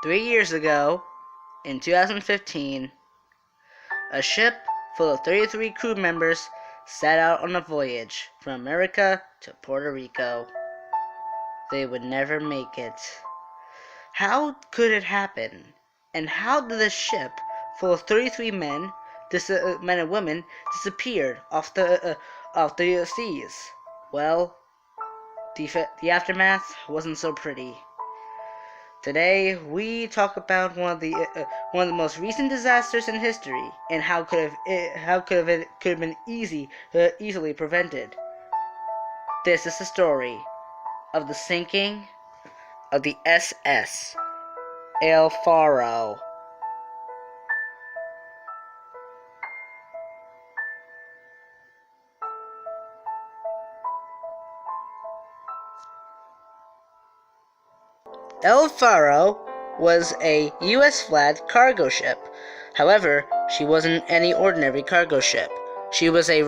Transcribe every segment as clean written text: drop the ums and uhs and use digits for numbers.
3 years ago, in 2015, a ship full of 33 crew members set out on a voyage from America to Puerto Rico. They would never make it. How could it happen? And how did this ship full of 33 men and women disappeared off the seas? Well, the aftermath wasn't so pretty. Today we talk about one of the most recent disasters in history and how could have been easily prevented. This is the story of the sinking of the SS El Faro. El Faro was a U.S.-flagged cargo ship. However, she wasn't any ordinary cargo ship. She was a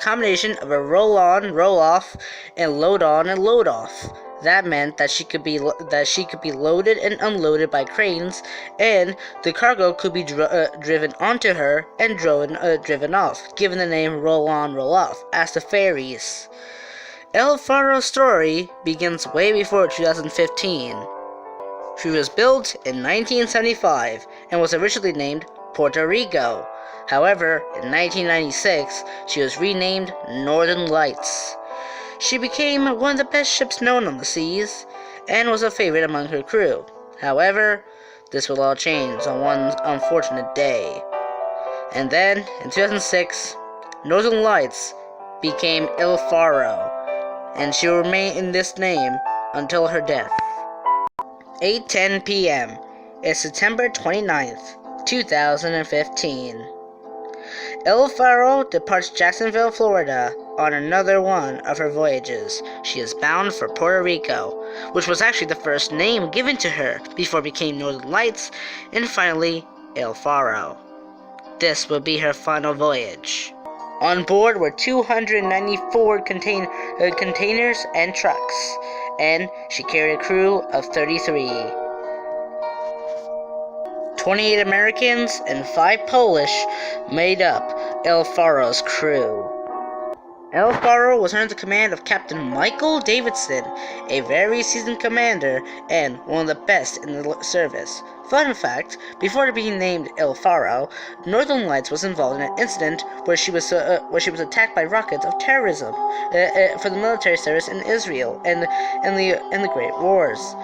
combination of a roll-on, roll-off, and load-on and load-off. That meant that she could be loaded and unloaded by cranes, and the cargo could be driven onto her and driven off, given the name roll-on, roll-off, as the ferries. El Faro's story begins way before 2015. She was built in 1975 and was originally named Puerto Rico. However, in 1996, she was renamed Northern Lights. She became one of the best ships known on the seas and was a favorite among her crew. However, this will all change on one unfortunate day. And then, in 2006, Northern Lights became El Faro, and she will remain in this name until her death. 8:10 p.m. It's September 29th, 2015. El Faro departs Jacksonville, Florida on another one of her voyages. She is bound for Puerto Rico, which was actually the first name given to her before it became Northern Lights, and finally El Faro. This will be her final voyage. On board were 294 containers and trucks, and she carried a crew of 33. 28 Americans and 5 Polish made up El Faro's crew. El Faro was under the command of Captain Michael Davidson, a very seasoned commander and one of the best in the service. Fun fact, before being named El Faro, Northern Lights was involved in an incident where she was attacked by rockets of terrorism for the military service in Israel and the Great Wars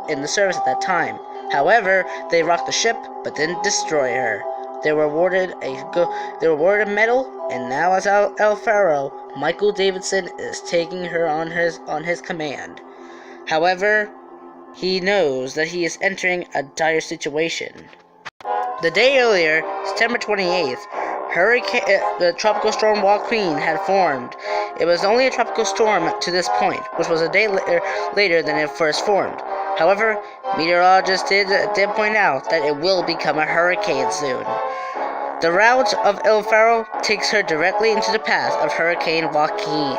in the service at that time. However, they rocked the ship but didn't destroy her. They were awarded a medal, and now as El Faro, Michael Davidson is taking her on his command. However, he knows that he is entering a dire situation. The day earlier, September 28th, the tropical storm Joaquin had formed. It was only a tropical storm to this point, which was a day later than it first formed. However, meteorologists did point out that it will become a hurricane soon. The route of El Faro takes her directly into the path of Hurricane Joaquin.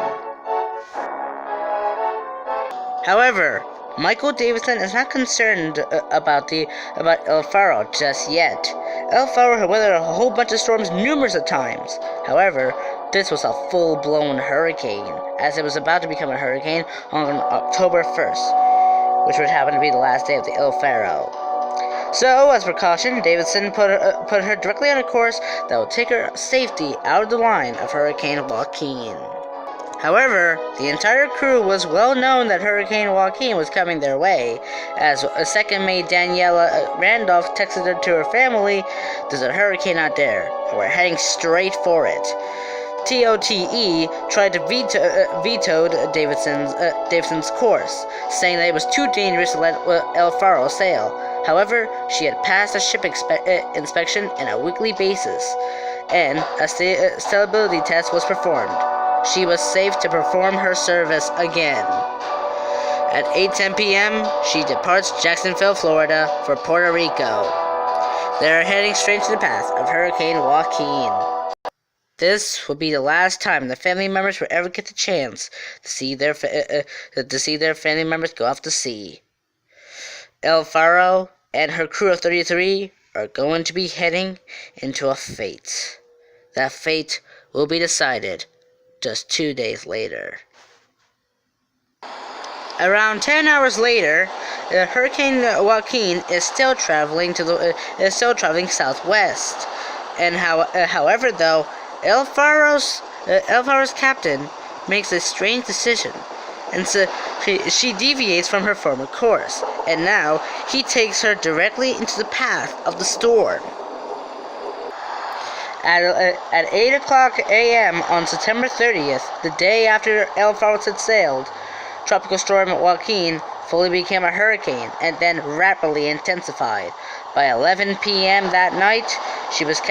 However, Michael Davidson is not concerned about El Faro just yet. El Faro had weathered a whole bunch of storms numerous times. However, this was a full-blown hurricane, as it was about to become a hurricane on October 1st, which would happen to be the last day of the El Faro. So, as precaution, Davidson put her directly on a course that would take her safety out of the line of Hurricane Joaquin. However, the entire crew was well known that Hurricane Joaquin was coming their way, as a second mate Daniela Randolph texted her to her family, "There's a hurricane out there, and we're heading straight for it." TOTE tried to vetoed Davidson's course, saying that it was too dangerous to let El Faro sail. However, she had passed a ship inspection on a weekly basis, and a stability test was performed. She was safe to perform her service again. At 8:10 p.m., she departs Jacksonville, Florida for Puerto Rico. They are heading straight to the path of Hurricane Joaquin. This will be the last time the family members will ever get the chance to see their family members go off to sea. El Faro and her crew of 33 are going to be heading into a fate. That fate will be decided just 2 days later. Around 10 hours later, Hurricane Joaquin is still traveling southwest. And however, though, El Faro's captain makes a strange decision, and so she deviates from her former course, and now he takes her directly into the path of the storm. At 8 o'clock a.m. on September 30th, the day after El Faro had sailed, Tropical Storm Joaquin fully became a hurricane and then rapidly intensified. By 11 p.m. that night, it was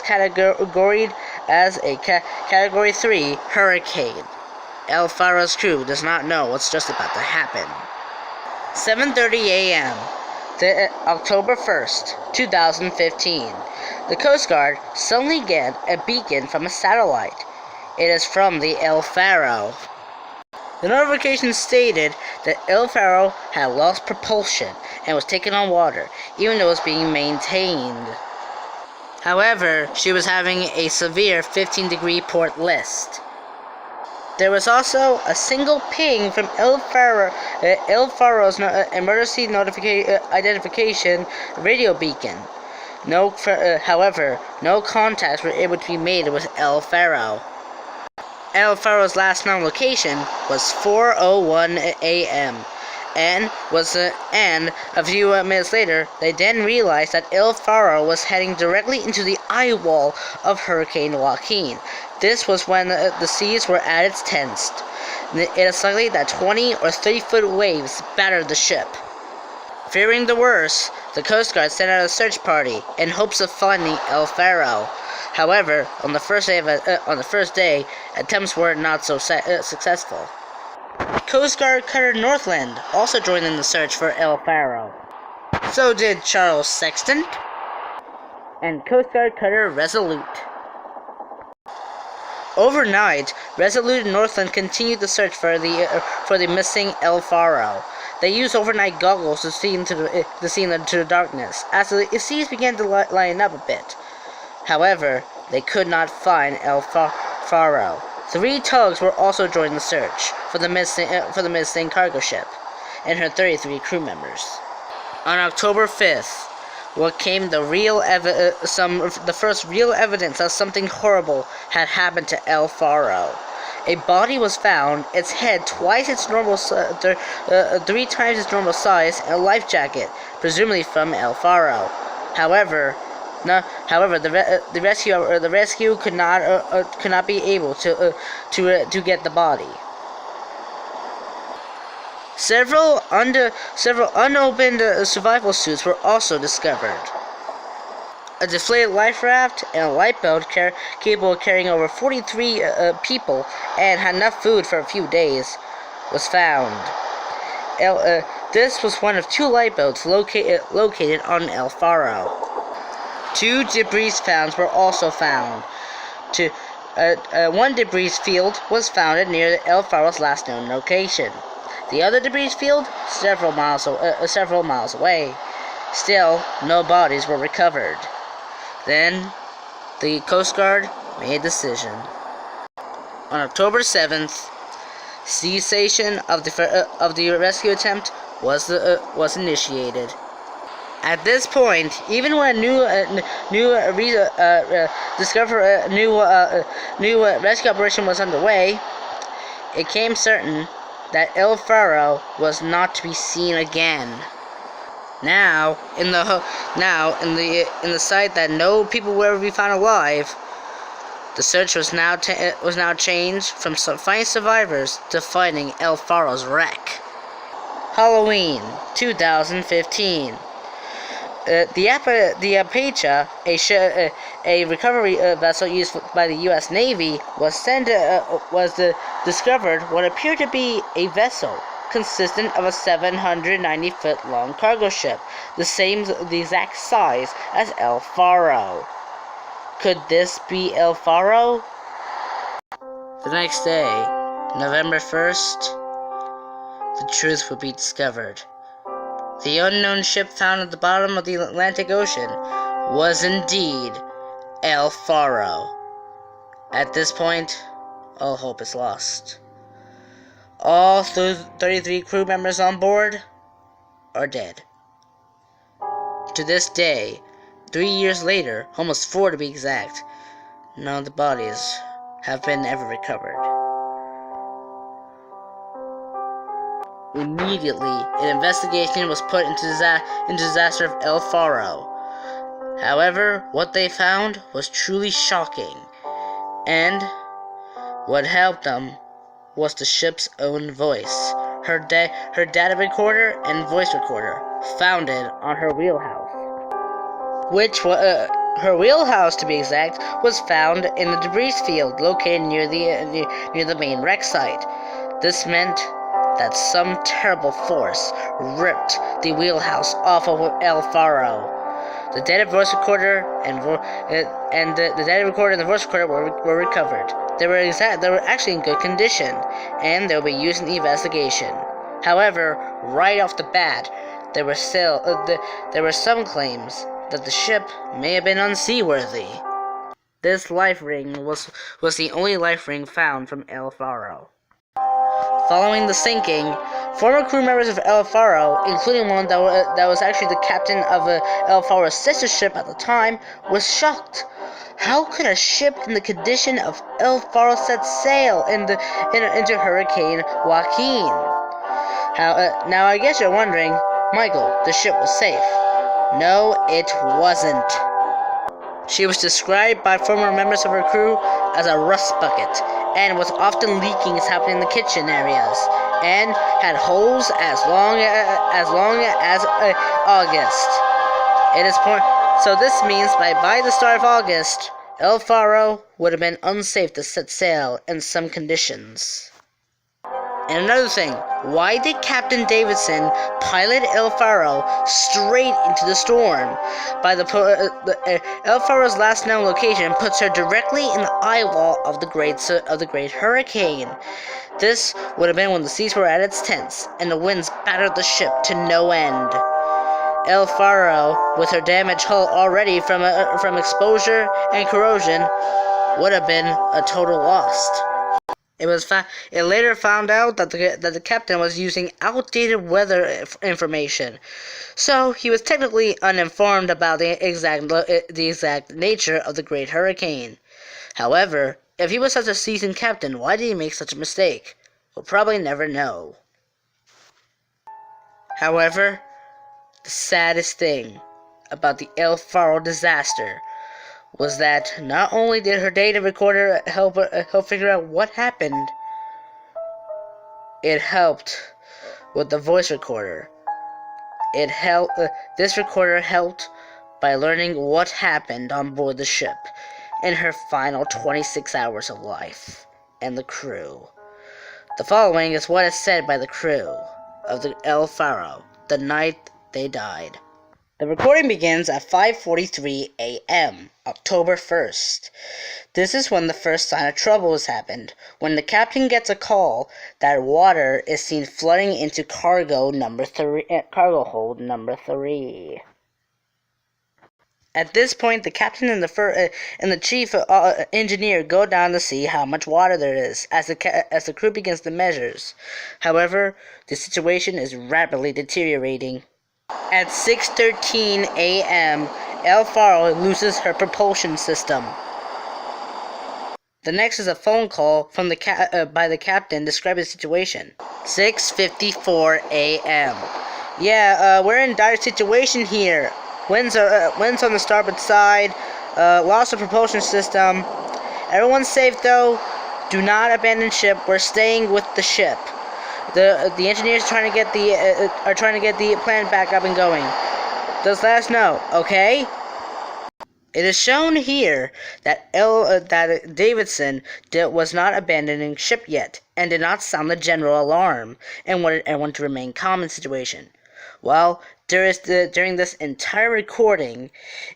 categorized as a Category 3 hurricane. El Faro's crew does not know what's just about to happen. 7:30 a.m. October 1st, 2015. The Coast Guard suddenly get a beacon from a satellite. It is from the El Faro. The notification stated that El Faro had lost propulsion and was taken on water, even though it was being maintained. However, she was having a severe 15-degree port list. There was also a single ping from El Faro's emergency identification radio beacon. However, no contacts were able to be made with El Faro. El Faro's last known location was 4:01 a.m. and a few minutes later, they then realized that El Faro was heading directly into the eye wall of Hurricane Joaquin. This was when the seas were at its tensest. It is likely that 20 or 30-foot waves battered the ship. Fearing the worst, the Coast Guard sent out a search party in hopes of finding El Faro. However, on the first day, attempts were not so successful. Coast Guard Cutter Northland also joined in the search for El Faro. So did Charles Sexton and Coast Guard Cutter Resolute. Overnight, Resolute and Northland continued the search for the missing El Faro. They used overnight goggles to see into the darkness as the seas began to line up a bit. However, they could not find El Faro. 3 tugs were also joined the search for the missing cargo ship and her 33 crew members. On October 5th, what came the first real evidence that something horrible had happened to El Faro. A body was found, its head 3 times its normal size, and a life jacket, presumably from El Faro. However, the rescue could not be able to get the body. Several unopened survival suits were also discovered. A deflated life raft and a lifeboat capable of carrying over 43 people and had enough food for a few days was found. This was one of 2 lifeboats located on El Faro. 2 debris founds were also found. One debris field was found near El Faro's last known location. The other debris field, several miles away. Still, no bodies were recovered. Then, the Coast Guard made a decision. On October 7th, cessation of the rescue attempt was initiated. At this point, even when a new rescue operation was underway, it became certain that El Faro was not to be seen again. Now, in the sight that no people will ever be found alive, the search was now changed from finding survivors to finding El Faro's wreck. Halloween 2015. The Apache, a recovery vessel used by the U.S. Navy, was discovered what appeared to be a vessel consistent of a 790-foot-long cargo ship, the exact size as El Faro. Could this be El Faro? The next day, November 1st, the truth would be discovered. The unknown ship found at the bottom of the Atlantic Ocean was indeed El Faro. At this point, all hope is lost. All 33 crew members on board are dead. To this day, 3 years later, almost 4 to be exact, none of the bodies have been ever recovered. Immediately, an investigation was put into the disaster of El Faro. However, what they found was truly shocking, and what helped them was the ship's own voice, her data recorder and voice recorder, founded on her wheelhouse. Her wheelhouse, to be exact, was found in the debris field located near the main wreck site. This meant that some terrible force ripped the wheelhouse off of El Faro. The data voice recorder and the data recorder and the voice recorder were recovered. They were actually in good condition, and they will be used in the investigation. However, right off the bat, there were some claims that the ship may have been unseaworthy. This life ring was the only life ring found from El Faro. Following the sinking, former crew members of El Faro, including one that was actually the captain of El Faro's sister ship at the time, was shocked. How could a ship in the condition of El Faro set sail into Hurricane Joaquin? Now I guess you're wondering, Michael, the ship was safe. No, it wasn't. She was described by former members of her crew as a rust bucket, and was often leaking happening in the kitchen areas, and had holes as long as August. So this means by the start of August, El Faro would have been unsafe to set sail in some conditions. And another thing, why did Captain Davidson pilot El Faro straight into the storm? El Faro's last known location puts her directly in the eye wall of the Great Hurricane. This would have been when the seas were at its tense and the winds battered the ship to no end. El Faro, with her damaged hull already from exposure and corrosion, would have been a total loss. It later found out that the captain was using outdated weather information, so he was technically uninformed about the exact nature of the Great Hurricane. However, if he was such a seasoned captain, why did he make such a mistake? We'll probably never know. However, the saddest thing about the El Faro disaster was that not only did her data recorder help figure out what happened, it helped with the voice recorder. This recorder helped by learning what happened on board the ship in her final 26 hours of life, and the crew. The following is what is said by the crew of the El Faro the night they died. The recording begins at 5:43 a.m., October 1st. This is when the first sign of trouble has happened, when the captain gets a call that water is seen flooding into cargo hold number 3. At this point, the captain and the chief engineer go down to see how much water there is, as the crew begins the measures. However, the situation is rapidly deteriorating. At 6:13 a.m., El Faro loses her propulsion system. The next is a phone call from by the captain describing the situation. 6:54 a.m. Yeah, we're in dire situation here. Winds on the starboard side. Loss of propulsion system. Everyone's safe though. Do not abandon ship. We're staying with the ship. The engineers are trying to get the plant back up and going. Just let us know, okay? It is shown here that Davidson was not abandoning ship yet, and did not sound the general alarm, and wanted everyone to remain calm in the situation. Well, during this entire recording,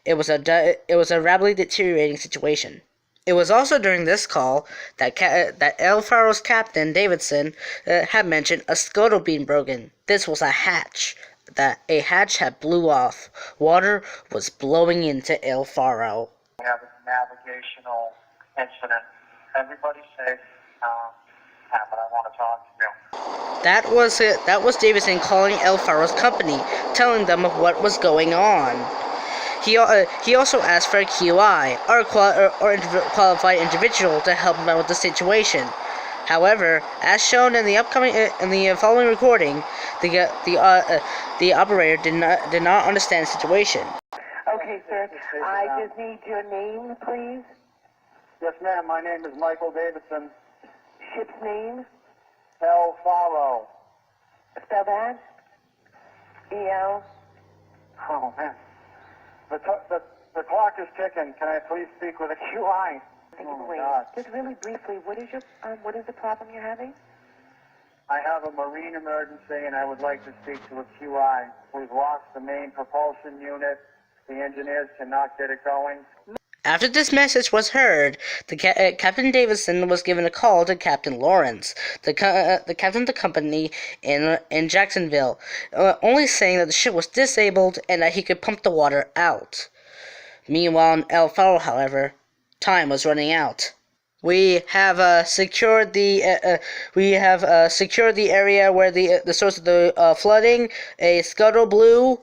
it was a rapidly deteriorating situation. It was also during this call that El Faro's captain, Davidson, had mentioned a scuttle being broken. This was a hatch. that a hatch had blew off. Water was blowing into El Faro. We have a navigational incident. Everybody safe. But I want to talk to you. That was it. That was Davidson calling El Faro's company, telling them of what was going on. He also asked for a QI, or qualified individual, to help him out with the situation. However, as shown in the following recording, the operator did not understand the situation. Okay, sir. I just need your name, please. Yes, ma'am. My name is Michael Davidson. Ship's name. El Faro. Spell that. E-L. Oh, man. The clock is ticking. Can I please speak with a QI? Wait. Just really briefly, what is the problem you're having? I have a marine emergency, and I would like to speak to a QI. We've lost the main propulsion unit. The engineers cannot get it going. After this message was heard, Captain Davidson was given a call to Captain Lawrence, the captain of the company in Jacksonville, only saying that the ship was disabled and that he could pump the water out. Meanwhile, in El Faro, however, time was running out. We have secured the area where the source of the flooding, a scuttle blue.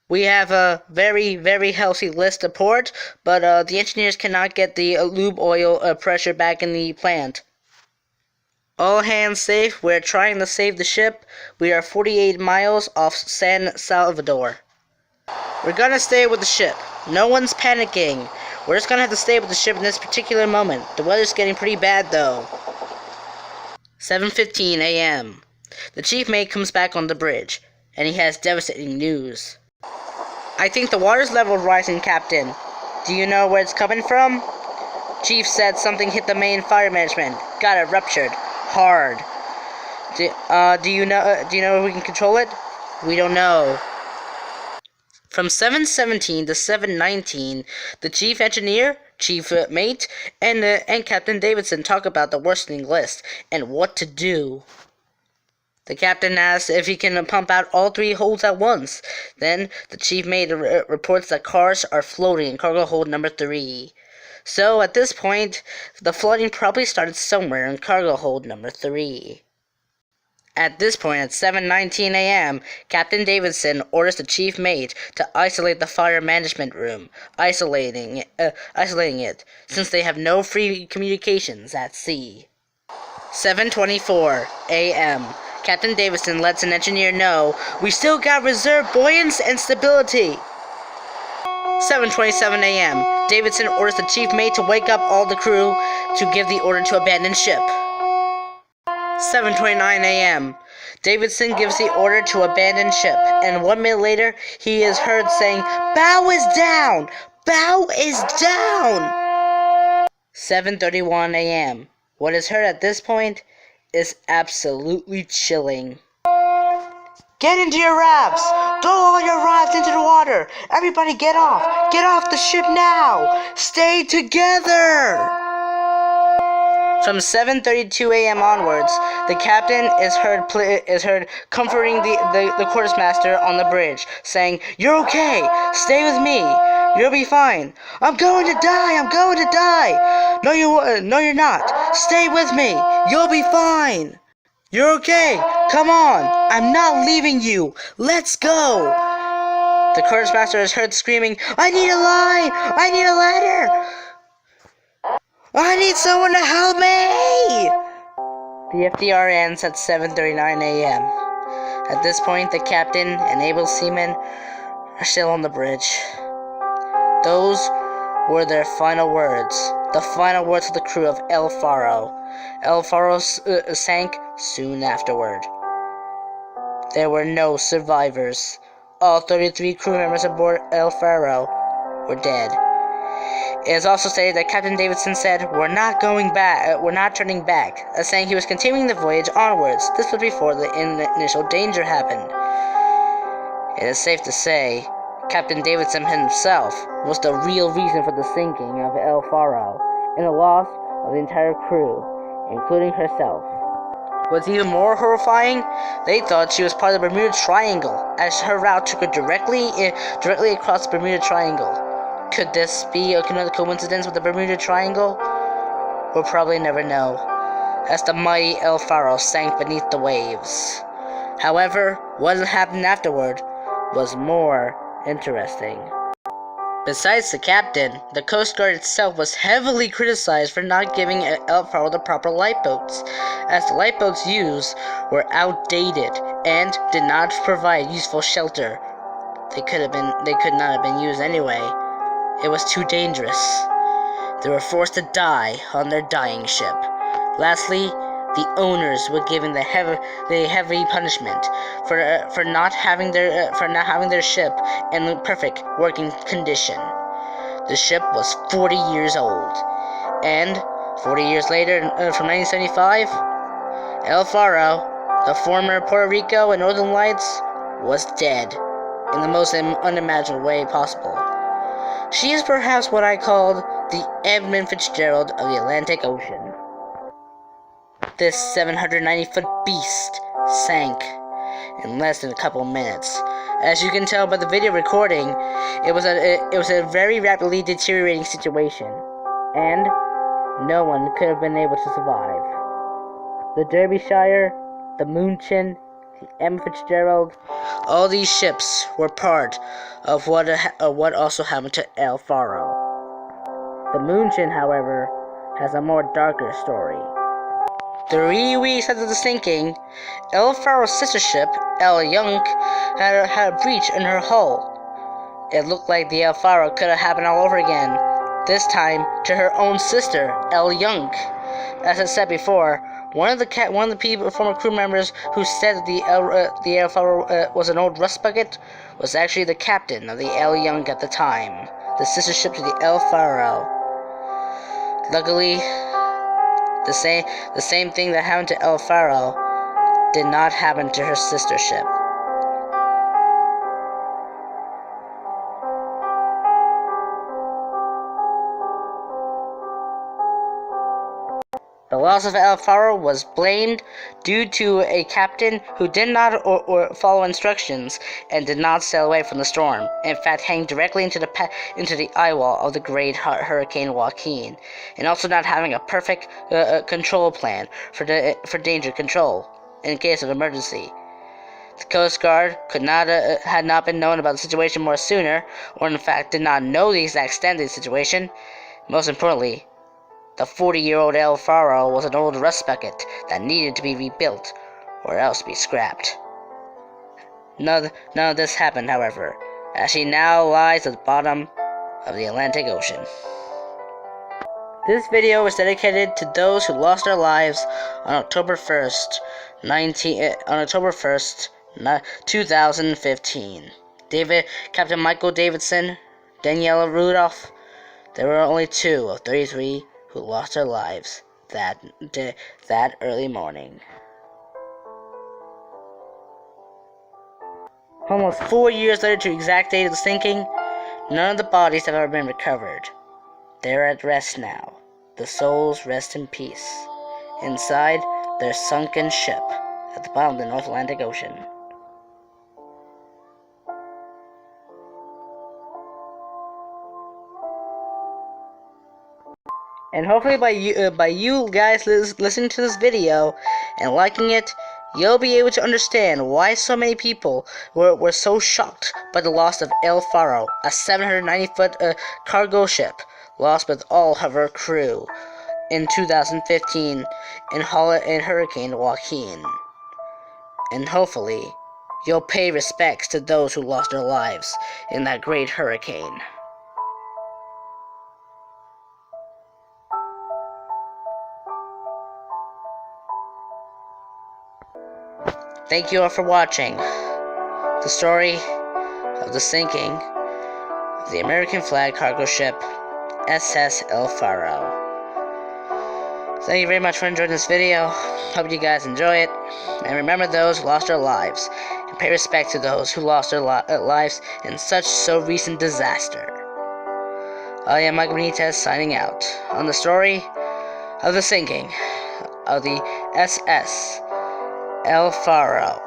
We have a very, very healthy list to port, but the engineers cannot get the lube oil pressure back in the plant. All hands safe. We're trying to save the ship. We are 48 miles off San Salvador. We're gonna stay with the ship. No one's panicking. We're just gonna have to stay with the ship in this particular moment. The weather's getting pretty bad, though. 7:15 a.m. The chief mate comes back on the bridge, and he has devastating news. I think the water's level rising, Captain. Do you know where it's coming from? Chief said something hit the main fire management. Got it ruptured. Hard. Do you know if we can control it? We don't know. From 7:17 to 7:19, the chief engineer, chief mate, and Captain Davidson talk about the worsening list and what to do. The captain asks if he can pump out all 3 holds at once. Then, the chief mate reports that cars are floating in cargo hold number 3. So, at this point, the flooding probably started somewhere in cargo hold number 3. At this point, at 7:19 a.m., Captain Davidson orders the chief mate to isolate the fire management room, isolating it, since they have no free communications at sea. 7:24 a.m. Captain Davidson lets an engineer know, we still got reserve buoyance and stability. 7:27 a.m. Davidson orders the chief mate to wake up all the crew to give the order to abandon ship. 7:29 a.m. Davidson gives the order to abandon ship, and 1 minute later, he is heard saying, "Bow is down! Bow is down!" 7:31 a.m. What is heard at this point is absolutely chilling. Get into your rafts! Throw all your rafts into the water! Everybody get off! Get off the ship now! Stay together! From 7:32 a.m. onwards, the captain is heard comforting the quartermaster on the bridge, saying, "You're okay. Stay with me. You'll be fine." "I'm going to die. I'm going to die." No, you're not. Stay with me. You'll be fine. You're okay. Come on. I'm not leaving you. Let's go. The quartermaster is heard screaming, "I need a line. I need a ladder. I need someone to help me!" The FDR ends at 7:39 a.m. At this point, the captain and able seamen are still on the bridge. Those were their final words. The final words of the crew of El Faro. El Faro sank soon afterward. There were no survivors. All 33 crew members aboard El Faro were dead. It is also stated that Captain Davidson said, we're not turning back, saying he was continuing the voyage onwards. This was before the initial danger happened. It is safe to say, Captain Davidson himself was the real reason for the sinking of El Faro, and the loss of the entire crew, including herself. What's even more horrifying, they thought she was part of the Bermuda Triangle, as her route took her directly across the Bermuda Triangle. Could this be another coincidence with the Bermuda Triangle? We'll probably never know, as the mighty El Faro sank beneath the waves. However, what happened afterward was more interesting. Besides the captain, the Coast Guard itself was heavily criticized for not giving El Faro the proper lifeboats, as the lifeboats used were outdated and did not provide useful shelter. They could not have been used anyway. It was too dangerous. They were forced to die on their dying ship. Lastly, the owners were given the heavy punishment for not having their ship in perfect working condition. The ship was 40 years old, and 40 years later, from 1975, El Faro, the former Puerto Rico and Northern Lights, was dead in the most unimaginable way possible. She is perhaps what I called the Edmund Fitzgerald of the Atlantic Ocean. This 790-foot beast sank in less than a couple minutes. As you can tell by the video recording, it was a very rapidly deteriorating situation, and no one could have been able to survive. The Derbyshire, the Moonchen, the M. Fitzgerald, all these ships were part of what also happened to El Faro. The Moonchen, however, has a more darker story. 3 weeks after the sinking, El Faro's sister ship, El Yunk, had a breach in her hull. It looked like the El Faro could have happened all over again, this time to her own sister, El Yunk. As I said before, one of the former crew members who said that the El Faro was an old rust bucket was actually the captain of the El Yunk at the time, the sister ship to the El Faro. Luckily, the same thing that happened to El Faro did not happen to her sister ship. The loss of El Faro was blamed due to a captain who did not follow instructions and did not sail away from the storm. In fact, heading directly into the eye wall of the great Hurricane Joaquin, and also not having a perfect control plan for danger control in case of emergency. The Coast Guard had not been known about the situation more sooner, or in fact did not know the exact extent of the situation. Most importantly, the 40-year-old El Faro was an old rust bucket that needed to be rebuilt, or else be scrapped. None of this happened, however, as she now lies at the bottom of the Atlantic Ocean. This video is dedicated to those who lost their lives on October 1st, 2015. Captain Michael Davidson, Daniela Rudolph. There were only 2 of 33 who lost their lives that early morning. Almost 4 years later to the exact date of the sinking, none of the bodies have ever been recovered. They're at rest now. The souls rest in peace inside their sunken ship at the bottom of the North Atlantic Ocean. And hopefully by you guys listening to this video and liking it, you'll be able to understand why so many people were so shocked by the loss of El Faro, a 790-foot cargo ship, lost with all of her crew in 2015 in Hurricane Joaquin. And hopefully, you'll pay respects to those who lost their lives in that great hurricane. Thank you all for watching the story of the sinking of the American flag cargo ship SS El Faro. Thank you very much for enjoying this video. Hope you guys enjoy it. And remember those who lost their lives, and pay respect to those who lost their lives in such recent disaster. I am Michael Benitez signing out on the story of the sinking of the SS El Faro.